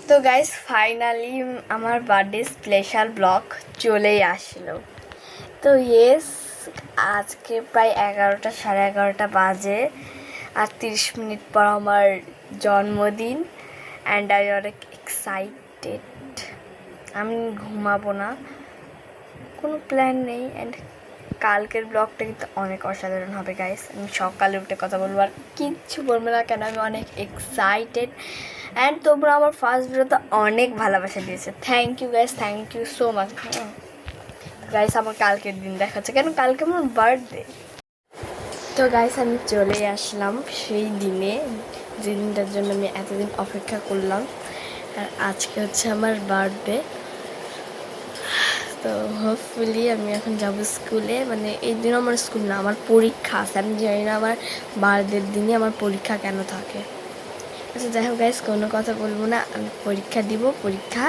তো guys finally আমার birthday special blog চলেই আসলো। তো ইয়েস, আজকে প্রায় 11টা 11:30 বাজে আর 30 মিনিট পর আমার জন্মদিন অ্যান্ড আই অনেক এক্সাইটেড। আমি ঘুমাবো না, কোনো প্ল্যান নেই। অ্যান্ড কালকের ব্লগটা কিন্তু অনেক অসাধারণ হবে গাইস। আমি সকালে উঠে কথা বলবো আর কিচ্ছু বলবো না, কেন আমি অনেক এক্সাইটেড। অ্যান্ড তোমরা আমার ফার্স্ট ভিডিওতে অনেক ভালোবাসা দিয়েছে, thank you guys, thank you so much. Guys আমার কালকের দিন দেখাচ্ছে, কেন কালকে আমার বার্থডে। তো গাইস আমি চলে আসলাম সেই দিনে, যে দিনটার জন্য আমি এতদিন অপেক্ষা করলাম। আর আজকে হচ্ছে আমার বার্থডে। তো হোপফুলি আমি এখন যাব স্কুলে, মানে এই দিন আমার স্কুল না, আমার পরীক্ষা আছে। আমি জানি না আমার বার্থডের দিনে আমার পরীক্ষা কেন থাকে। আচ্ছা যাই হোক গাইস, কোনো কথা বলবো না, আমি পরীক্ষা দিব, পরীক্ষা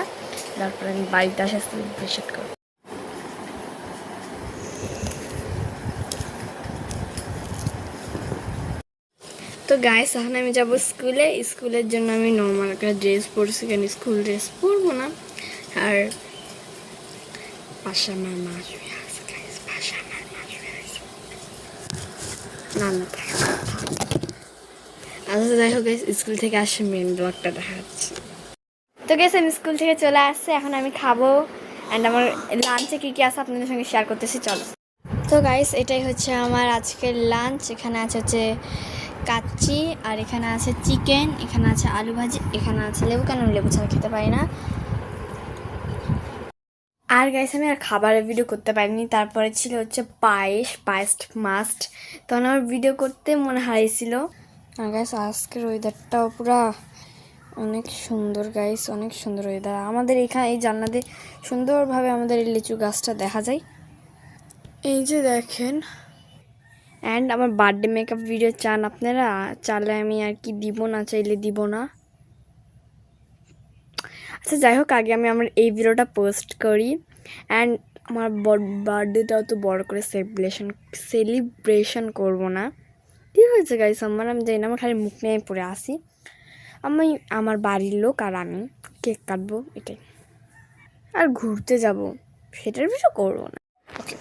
তারপর আমি বাড়িতে আসা সেলিব্রেশন করবো। তো গাইস এখন আমি যাব স্কুলে। স্কুলের জন্য আমি নর্মাল একটা ড্রেস পরছি, কেন স্কুল ড্রেস পরবো না। আর পাশে আমার মা শুয়ে আছে গাইস, পাশে আমার মা শুয়ে আছে। না না আচ্ছা যাই হোক গাইস, স্কুল থেকে আসে মেন ব্লগটা দেখা যাচ্ছে। তো গাইস আমি স্কুল থেকে চলে আসছে, এখন আমি খাবো। অ্যান্ড আমার লাঞ্চে কী কী আছে আপনাদের সঙ্গে শেয়ার করতেছি, চলো। তো গাইস এটাই হচ্ছে আমার আজকের লাঞ্চ। এখানে আছে হচ্ছে কাচ্চি, আর এখানে আছে চিকেন, এখানে আছে আলু ভাজি, এখানে আছে লেবু, কেন লেবু ছাড়া খেতে পারি না। আর গাইস আমি আর খাবারের ভিডিও করতে পারিনি। তারপরে ছিল হচ্ছে পায়েস মাস্ট, তখন আমার ভিডিও করতে মনে হারিয়েছিল। আর গাইস আজকের ওয়েদারটাও পুরা অনেক সুন্দর গাইস, অনেক সুন্দর ওয়েদার। আমাদের এখানে এই জানলাতে সুন্দরভাবে আমাদের এই লিচু গাছটা দেখা যায়, এই যে দেখেন। অ্যান্ড আমার বার্থডে মেকআপ ভিডিও চান আপনারা, চাইলে আমি আর কি দিব, না চাইলে দিব না। আচ্ছা যাই হোক, আগে আমি আমার এই ভিডিওটা পোস্ট করি। অ্যান্ড আমার বার্থডেটাও তো বড় করে সেলিব্রেশন করব না। কী হয়েছে গাইস আমার, আমি জানি না, আমার খালি মুখ নিয়ে পড়ে আসি। আমি আমার বাড়ির লোক আর আমি কেক কাটবো, এটাই। আর ঘুরতে যাব, সেটার ভিডিও করবো না। ওকে,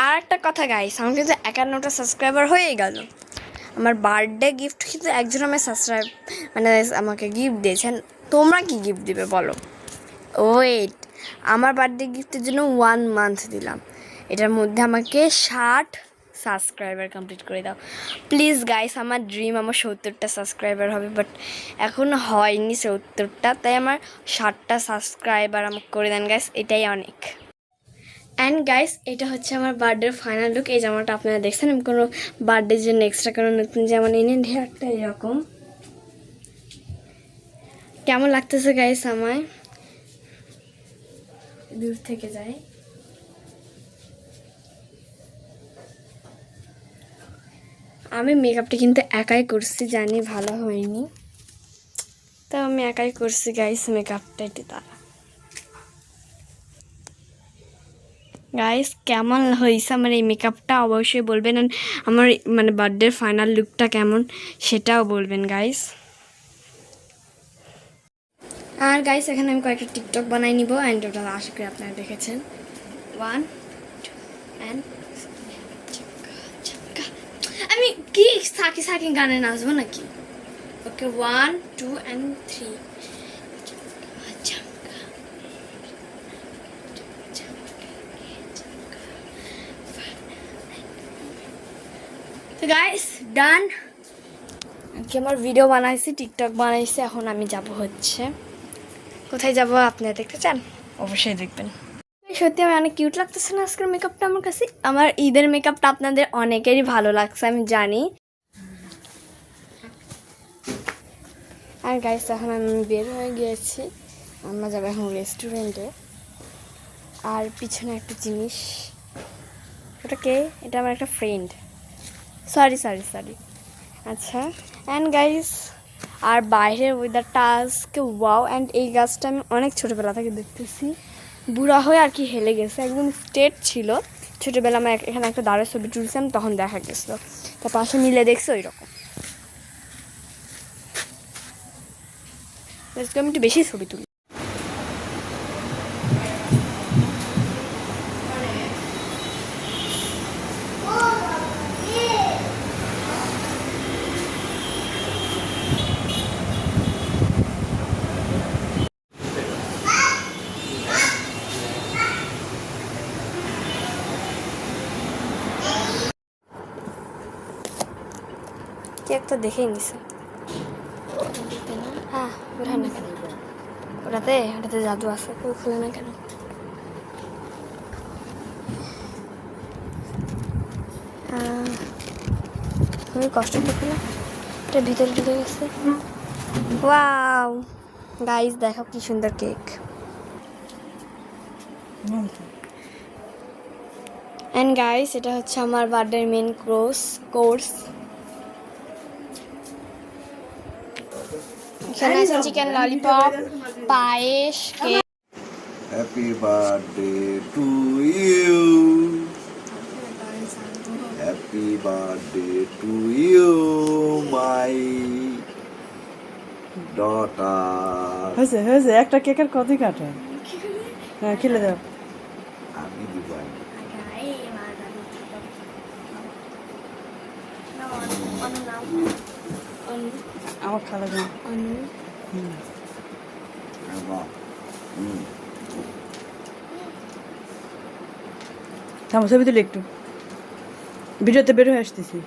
আর একটা কথা গাইস, আমার কিন্তু 51টা সাবস্ক্রাইবার হয়ে গেল। আমার বার্থডে গিফট কিন্তু একজন মানে আমাকে গিফট দিয়েছেন। তোমরা কি গিফট দিবে বলো? ওয়েট, আমার বার্থডে গিফটের জন্য 1 মান্থ দিলাম, এটার মধ্যে আমাকে 60 সাবস্ক্রাইবার কমপ্লিট করে দাও প্লিজ গাইস। আমার ড্রিম আমার 70টা সাবস্ক্রাইবার হবে, বাট এখনও হয়নি 70টা, তাই আমার 60টা সাবস্ক্রাইবার আমাকে করে দেন গাইস, এটাই অনেক। অ্যান্ড গাইস এটা হচ্ছে আমার বার্থডের ফাইনাল লুক। এই জামাটা আপনারা দেখছেন, আমি কোনো বার্থডের জন্য এক্সট্রা কোনো নতুন জামা নিয়ে নিন। হেয়ারটা এরকম, কেমন লাগতেছে গাইস আমায় দূর থেকে যায়। আমি মেকআপটা কিন্তু একাই করছি, জানি ভালো হয়নি, তো আমি একাই করছি গাইস মেকআপটা। এটি তারা গাইস কেমন হয়েছে আমার এই মেকআপটা অবশ্যই বলবেন। আমার মানে বার্থডের ফাইনাল লুকটা কেমন সেটাও বলবেন গাইস। আর গাইস এখানে আমি কয়েকটা টিকটক বানাই নিব, অ্যান্ড ওটা আশা করি আপনারা দেখেছেন। 1 2 অ্যান্ড আমি কি সাকি গানে নাচবো নাকি? ওকে 1 2 অ্যান্ড 3। তো গাইস ডান, আজকে আমার ভিডিও বানাইছি, টিকটক বানাইছি, এখন আমি যাব হচ্ছে কোথায় যাব আপনারা দেখতে চান অবশ্যই দেখবেন। সত্যি আমি অনেক কিউট লাগতেছে না আজকের মেকআপটা আমার কাছে। আমার ঈদের মেকআপটা আপনাদের অনেকেরই ভালো লাগছে আমি জানি। আর গাইস এখন আমি বের হয়ে গিয়েছি, আমরা যাবো এখন রেস্টুরেন্টে। আর পিছনে একটা জিনিস, ওটা কে? এটা আমার একটা ফ্রেন্ড, সরি। আচ্ছা অ্যান্ড গাইস আর বাইরের ওয়েদারটা আজকে ওয়াও। অ্যান্ড এই গাছটা আমি অনেক ছোটোবেলা থেকে দেখতেছি, বুড়া হয়ে আর কি হেলে গেছে, একদম স্ট্রেট ছিল। ছোটোবেলা আমার এখানে একটা দাঁড়ের ছবি তুলছিলাম, তখন দেখা গেছিলো, তার পাশে মিলে দেখছে ওই রকম। আমি একটু বেশি ছবি তুলি। কেক তো দেখেই নিছে। হ্যাঁ ওঠে না কেন? ওটাতে জাদু আছে, কেউ খুলে না কেন? খুবই কষ্ট করে খুলে এটা ভিতরে ঢুকে গেছে। ওয়াও গাইস দেখো কি সুন্দর কেক। অ্যান্ড গাইস এটা হচ্ছে আমার বার্থডের মেন কোর্স। এখানে আছে চিকেন ললিপপ, পায়েস, cake. Happy birthday to you, happy birthday to you my daughter. হয়েছে একটা কেকের কতই কাটা। হ্যাঁ খেলে দাও। আমি দিবাই আমার খালা দাও। থামো ছবি তুলে একটু, ভিডিওতে বের হয়ে আসতেছি।